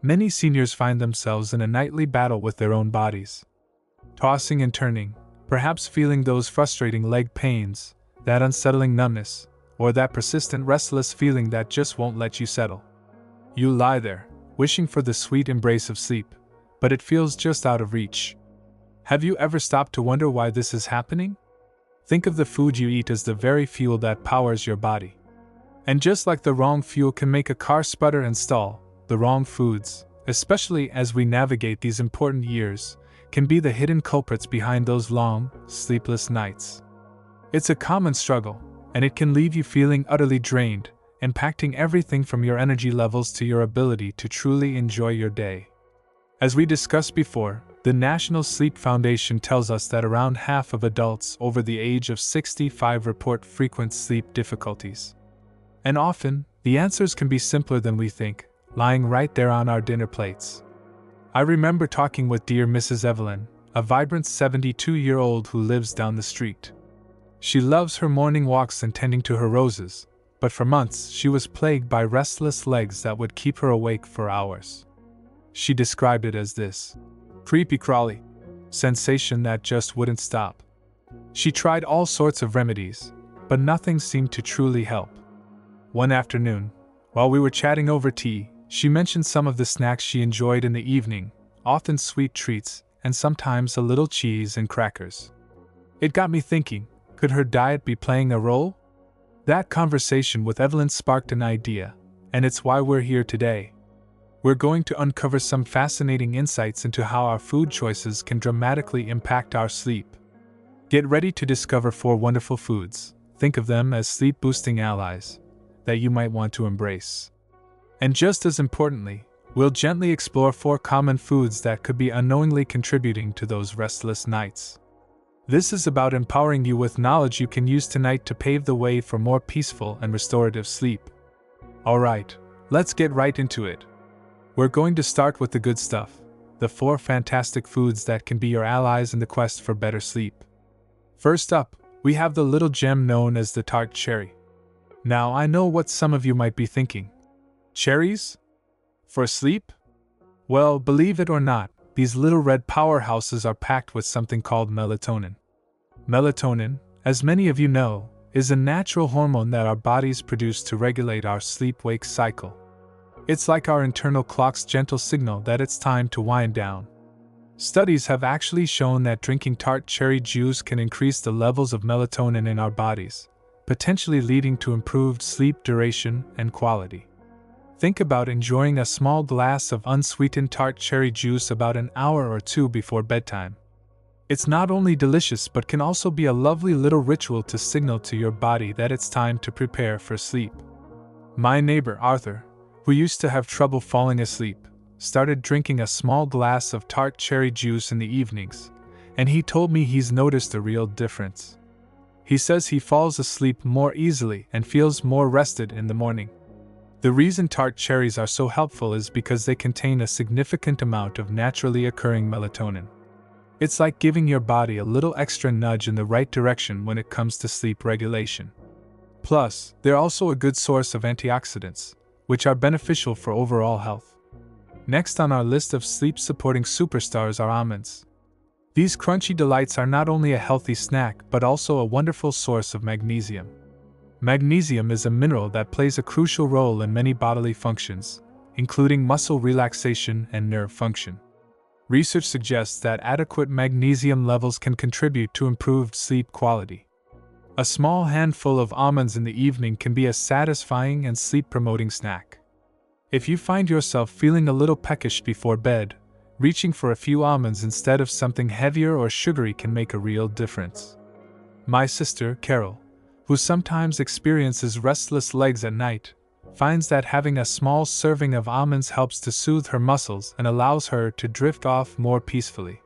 Many seniors find themselves in a nightly battle with their own bodies. Tossing and turning, perhaps feeling those frustrating leg pains, that unsettling numbness, or that persistent restless feeling that just won't let you settle. You lie there, wishing for the sweet embrace of sleep, but it feels just out of reach. Have you ever stopped to wonder why this is happening? Think of the food you eat as the very fuel that powers your body. And just like the wrong fuel can make a car sputter and stall, the wrong foods, especially as we navigate these important years, can be the hidden culprits behind those long, sleepless nights. It's a common struggle, and it can leave you feeling utterly drained, impacting everything from your energy levels to your ability to truly enjoy your day. As we discussed before, the National Sleep Foundation tells us that around half of adults over the age of 65 report frequent sleep difficulties. And often, the answers can be simpler than we think, lying right there on our dinner plates. I remember talking with dear Mrs. Evelyn, a vibrant 72-year-old who lives down the street. She loves her morning walks and tending to her roses, but for months she was plagued by restless legs that would keep her awake for hours. She described it as this creepy crawly sensation that just wouldn't stop. She tried all sorts of remedies, but nothing seemed to truly help. One afternoon, while we were chatting over tea, she mentioned some of the snacks she enjoyed in the evening, often sweet treats, and sometimes a little cheese and crackers. It got me thinking, could her diet be playing a role? That conversation with Evelyn sparked an idea, and it's why we're here today. We're going to uncover some fascinating insights into how our food choices can dramatically impact our sleep. Get ready to discover 4 wonderful foods, think of them as sleep-boosting allies, that you might want to embrace. And just as importantly, we'll gently explore 4 common foods that could be unknowingly contributing to those restless nights. This is about empowering you with knowledge you can use tonight to pave the way for more peaceful and restorative sleep. Alright, let's get right into it. We're going to start with the good stuff, the 4 fantastic foods that can be your allies in the quest for better sleep. First up, we have the little gem known as the tart cherry. Now I know what some of you might be thinking. Cherries? For sleep? Well, believe it or not, these little red powerhouses are packed with something called melatonin. Melatonin, as many of you know, is a natural hormone that our bodies produce to regulate our sleep-wake cycle. It's like our internal clock's gentle signal that it's time to wind down. Studies have actually shown that drinking tart cherry juice can increase the levels of melatonin in our bodies, potentially leading to improved sleep duration and quality. Think about enjoying a small glass of unsweetened tart cherry juice about an hour or 2 before bedtime. It's not only delicious but can also be a lovely little ritual to signal to your body that it's time to prepare for sleep. My neighbor Arthur, who used to have trouble falling asleep, started drinking a small glass of tart cherry juice in the evenings, and he told me he's noticed a real difference. He says he falls asleep more easily and feels more rested in the morning. The reason tart cherries are so helpful is because they contain a significant amount of naturally occurring melatonin. It's like giving your body a little extra nudge in the right direction when it comes to sleep regulation. Plus, they're also a good source of antioxidants, which are beneficial for overall health. Next on our list of sleep-supporting superstars are almonds. These crunchy delights are not only a healthy snack but also a wonderful source of magnesium. Magnesium is a mineral that plays a crucial role in many bodily functions, including muscle relaxation and nerve function. Research suggests that adequate magnesium levels can contribute to improved sleep quality. A small handful of almonds in the evening can be a satisfying and sleep-promoting snack. If you find yourself feeling a little peckish before bed, reaching for a few almonds instead of something heavier or sugary can make a real difference. My sister, Carol, who sometimes experiences restless legs at night, finds that having a small serving of almonds helps to soothe her muscles and allows her to drift off more peacefully.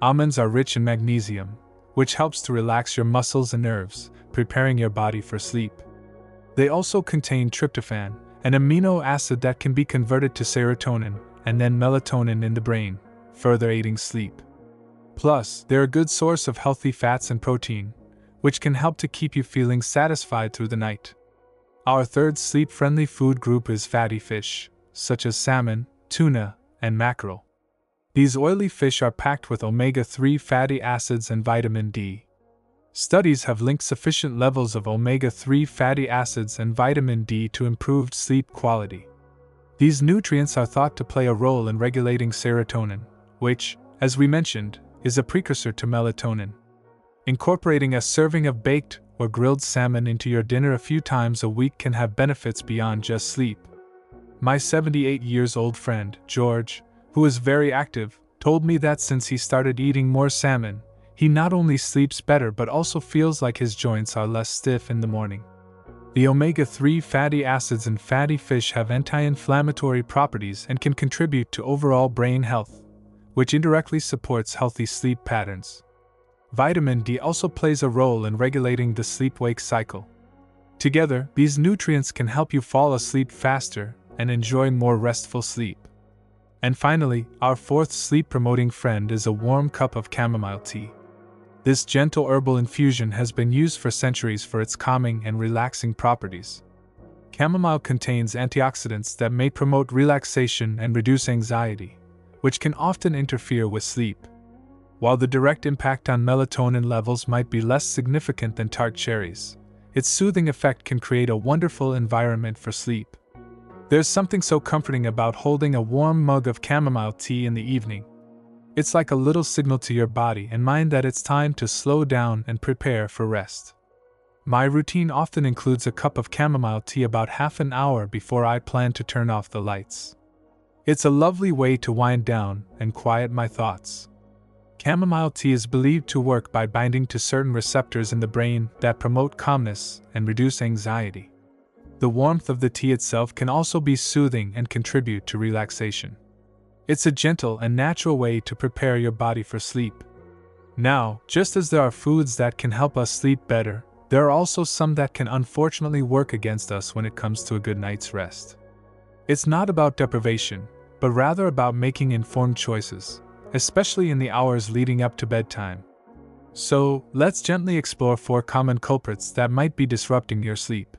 Almonds are rich in magnesium, which helps to relax your muscles and nerves, preparing your body for sleep. They also contain tryptophan, an amino acid that can be converted to serotonin and then melatonin in the brain, further aiding sleep. Plus, they're a good source of healthy fats and protein, which can help to keep you feeling satisfied through the night. Our third sleep-friendly food group is fatty fish, such as salmon, tuna, and mackerel. These oily fish are packed with omega-3 fatty acids and vitamin D. Studies have linked sufficient levels of omega-3 fatty acids and vitamin D to improved sleep quality. These nutrients are thought to play a role in regulating serotonin, which, as we mentioned, is a precursor to melatonin. Incorporating a serving of baked or grilled salmon into your dinner a few times a week can have benefits beyond just sleep. My 78-year-old friend, George, who is very active, told me that since he started eating more salmon, he not only sleeps better but also feels like his joints are less stiff in the morning. The omega-3 fatty acids in fatty fish have anti-inflammatory properties and can contribute to overall brain health, which indirectly supports healthy sleep patterns. Vitamin D also plays a role in regulating the sleep-wake cycle. Together, these nutrients can help you fall asleep faster and enjoy more restful sleep. And finally, our fourth sleep-promoting friend is a warm cup of chamomile tea. This gentle herbal infusion has been used for centuries for its calming and relaxing properties. Chamomile contains antioxidants that may promote relaxation and reduce anxiety, which can often interfere with sleep. While the direct impact on melatonin levels might be less significant than tart cherries, its soothing effect can create a wonderful environment for sleep. There's something so comforting about holding a warm mug of chamomile tea in the evening. It's like a little signal to your body and mind that it's time to slow down and prepare for rest. My routine often includes a cup of chamomile tea about half an hour before I plan to turn off the lights. It's a lovely way to wind down and quiet my thoughts. Chamomile tea is believed to work by binding to certain receptors in the brain that promote calmness and reduce anxiety. The warmth of the tea itself can also be soothing and contribute to relaxation. It's a gentle and natural way to prepare your body for sleep. Now, just as there are foods that can help us sleep better, there are also some that can unfortunately work against us when it comes to a good night's rest. It's not about deprivation, but rather about making informed choices, especially in the hours leading up to bedtime. So, let's gently explore 4 common culprits that might be disrupting your sleep.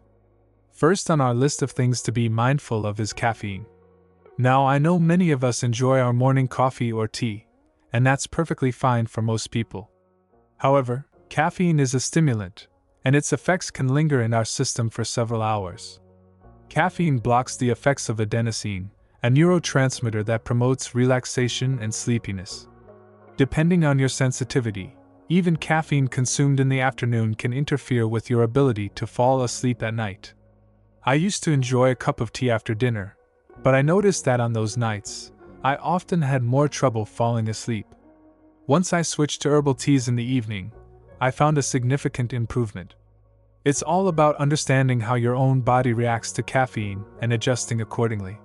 First on our list of things to be mindful of is caffeine. Now, I know many of us enjoy our morning coffee or tea, and that's perfectly fine for most people. However, caffeine is a stimulant, and its effects can linger in our system for several hours. Caffeine blocks the effects of adenosine, a neurotransmitter that promotes relaxation and sleepiness. Depending on your sensitivity, even caffeine consumed in the afternoon can interfere with your ability to fall asleep at night. I used to enjoy a cup of tea after dinner, but I noticed that on those nights, I often had more trouble falling asleep. Once I switched to herbal teas in the evening, I found a significant improvement. It's all about understanding how your own body reacts to caffeine and adjusting accordingly.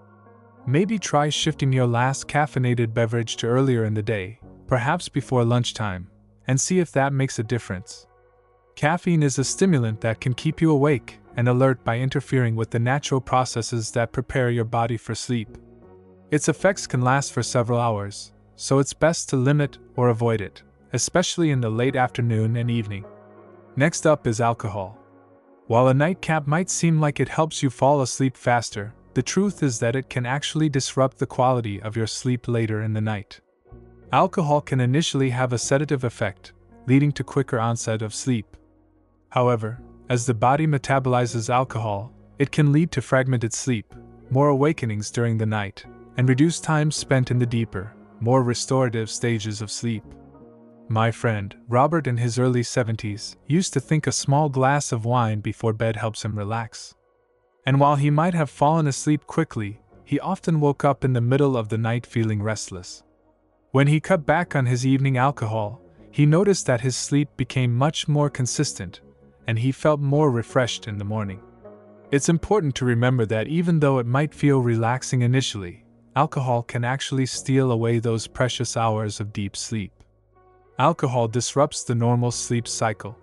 Maybe try shifting your last caffeinated beverage to earlier in the day, perhaps before lunchtime, and see if that makes a difference. Caffeine is a stimulant that can keep you awake and alert by interfering with the natural processes that prepare your body for sleep. Its effects can last for several hours, so it's best to limit or avoid it, especially in the late afternoon and evening. Next up is alcohol. While a nightcap might seem like it helps you fall asleep faster, the truth is that it can actually disrupt the quality of your sleep later in the night. Alcohol can initially have a sedative effect, leading to quicker onset of sleep. However, as the body metabolizes alcohol, it can lead to fragmented sleep, more awakenings during the night, and reduced time spent in the deeper, more restorative stages of sleep. My friend, Robert, in his early 70s, used to think a small glass of wine before bed helps him relax. And while he might have fallen asleep quickly, he often woke up in the middle of the night feeling restless. When he cut back on his evening alcohol, he noticed that his sleep became much more consistent, and he felt more refreshed in the morning. It's important to remember that even though it might feel relaxing initially, alcohol can actually steal away those precious hours of deep sleep. Alcohol disrupts the normal sleep cycle.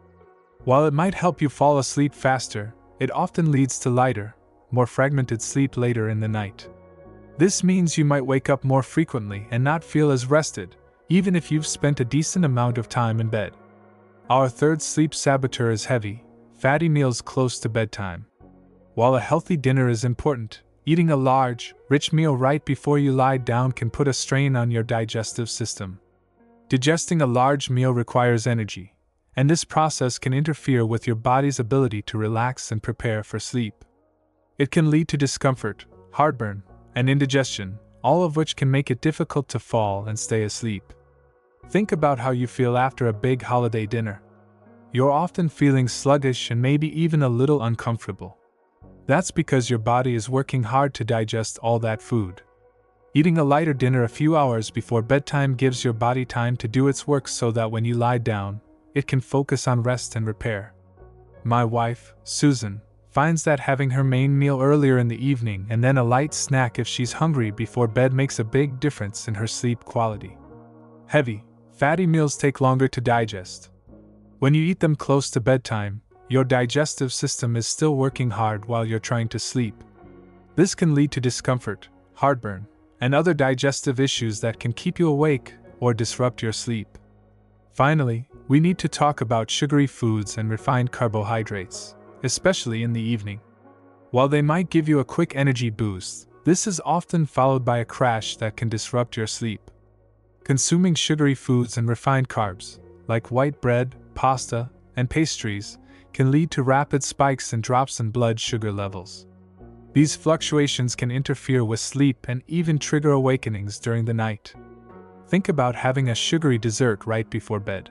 While it might help you fall asleep faster, it often leads to lighter, more fragmented sleep later in the night. This means you might wake up more frequently and not feel as rested, even if you've spent a decent amount of time in bed. Our third sleep saboteur is heavy, fatty meals close to bedtime. While a healthy dinner is important, Eating a large, rich meal right before you lie down can put a strain on your digestive system. Digesting a large meal requires energy, and this process can interfere with your body's ability to relax and prepare for sleep. It can lead to discomfort, heartburn, and indigestion, all of which can make it difficult to fall and stay asleep. Think about how you feel after a big holiday dinner. You're often feeling sluggish and maybe even a little uncomfortable. That's because your body is working hard to digest all that food. Eating a lighter dinner a few hours before bedtime gives your body time to do its work so that when you lie down, it can focus on rest and repair. My wife, Susan, finds that having her main meal earlier in the evening and then a light snack if she's hungry before bed makes a big difference in her sleep quality. Heavy, fatty meals take longer to digest. When you eat them close to bedtime, your digestive system is still working hard while you're trying to sleep. This can lead to discomfort, heartburn, and other digestive issues that can keep you awake or disrupt your sleep. Finally, we need to talk about sugary foods and refined carbohydrates, especially in the evening. While they might give you a quick energy boost, this is often followed by a crash that can disrupt your sleep. Consuming sugary foods and refined carbs, like white bread, pasta, and pastries, can lead to rapid spikes and drops in blood sugar levels. These fluctuations can interfere with sleep and even trigger awakenings during the night. Think about having a sugary dessert right before bed.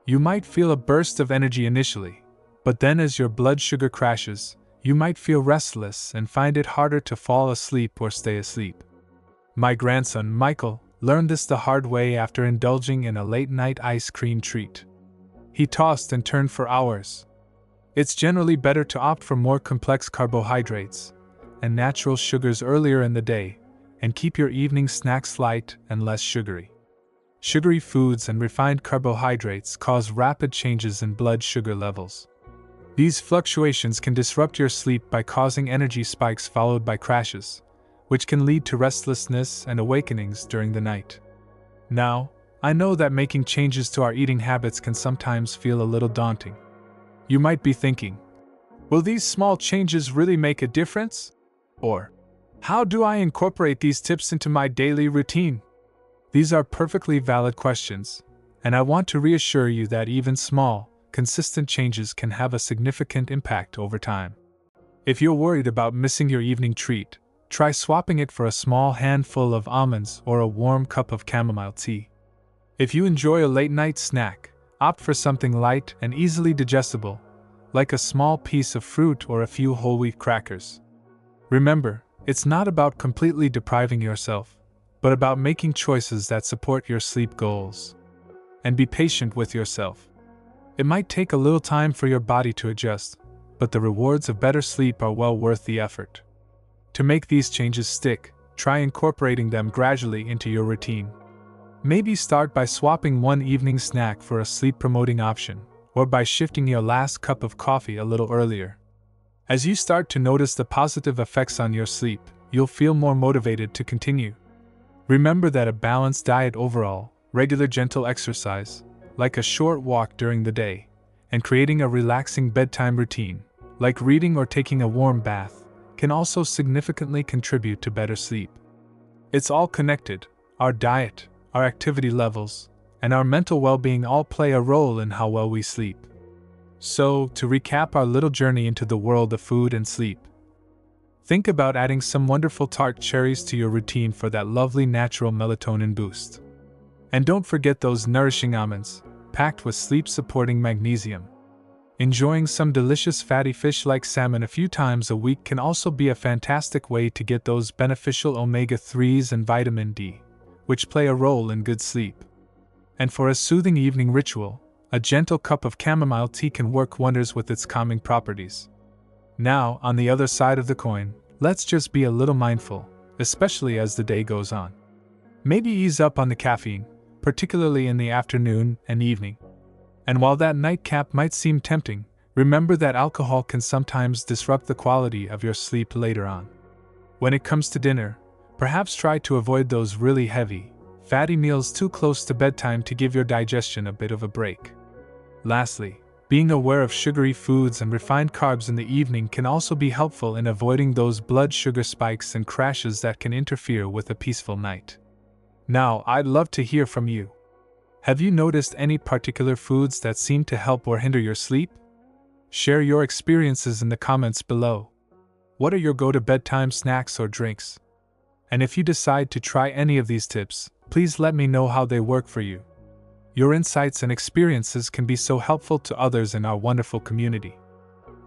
You might feel a burst of energy initially, but then as your blood sugar crashes, you might feel restless and find it harder to fall asleep or stay asleep. My grandson, Michael, learned this the hard way after indulging in a late-night ice cream treat. He tossed and turned for hours. It's generally better to opt for more complex carbohydrates and natural sugars earlier in the day, and keep your evening snacks light and less sugary. Sugary foods and refined carbohydrates cause rapid changes in blood sugar levels. These fluctuations can disrupt your sleep by causing energy spikes followed by crashes, which can lead to restlessness and awakenings during the night. Now, I know that making changes to our eating habits can sometimes feel a little daunting. You might be thinking, will these small changes really make a difference? Or, how do I incorporate these tips into my daily routine? These are perfectly valid questions, and I want to reassure you that even small, consistent changes can have a significant impact over time. If you're worried about missing your evening treat, try swapping it for a small handful of almonds or a warm cup of chamomile tea. If you enjoy a late-night snack, opt for something light and easily digestible, like a small piece of fruit or a few whole wheat crackers. Remember, it's not about completely depriving yourself, but about making choices that support your sleep goals. And be patient with yourself. It might take a little time for your body to adjust, but the rewards of better sleep are well worth the effort. To make these changes stick, try incorporating them gradually into your routine. Maybe start by swapping one evening snack for a sleep-promoting option, or by shifting your last cup of coffee a little earlier. As you start to notice the positive effects on your sleep, you'll feel more motivated to continue. Remember that a balanced diet overall, regular gentle exercise, like a short walk during the day, and creating a relaxing bedtime routine, like reading or taking a warm bath, can also significantly contribute to better sleep. It's all connected. Our diet, our activity levels, and our mental well-being all play a role in how well we sleep. So, to recap our little journey into the world of food and sleep, think about adding some wonderful tart cherries to your routine for that lovely natural melatonin boost. And don't forget those nourishing almonds, packed with sleep-supporting magnesium. Enjoying some delicious fatty fish like salmon a few times a week can also be a fantastic way to get those beneficial omega-3s and vitamin D, which play a role in good sleep. And for a soothing evening ritual, a gentle cup of chamomile tea can work wonders with its calming properties. Now, on the other side of the coin, let's just be a little mindful, especially as the day goes on. Maybe ease up on the caffeine, particularly in the afternoon and evening. And while that nightcap might seem tempting, remember that alcohol can sometimes disrupt the quality of your sleep later on. When it comes to dinner, perhaps try to avoid those really heavy, fatty meals too close to bedtime to give your digestion a bit of a break. Lastly, Being aware of sugary foods and refined carbs in the evening can also be helpful in avoiding those blood sugar spikes and crashes that can interfere with a peaceful night. Now, I'd love to hear from you. Have you noticed any particular foods that seem to help or hinder your sleep? Share your experiences in the comments below. What are your go-to bedtime snacks or drinks? And if you decide to try any of these tips, please let me know how they work for you. Your insights and experiences can be so helpful to others in our wonderful community.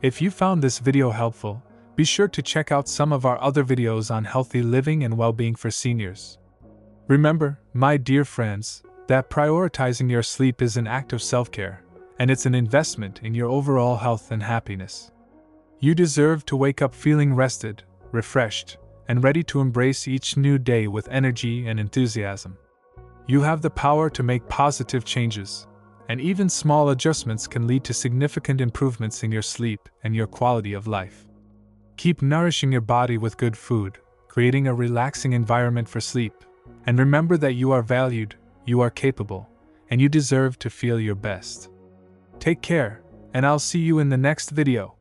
If you found this video helpful, be sure to check out some of our other videos on healthy living and well-being for seniors. Remember, my dear friends, that prioritizing your sleep is an act of self-care, and it's an investment in your overall health and happiness. You deserve to wake up feeling rested, refreshed, and ready to embrace each new day with energy and enthusiasm. You have the power to make positive changes, and even small adjustments can lead to significant improvements in your sleep and your quality of life. Keep nourishing your body with good food, creating a relaxing environment for sleep, and remember that you are valued, you are capable, and you deserve to feel your best. Take care, and I'll see you in the next video.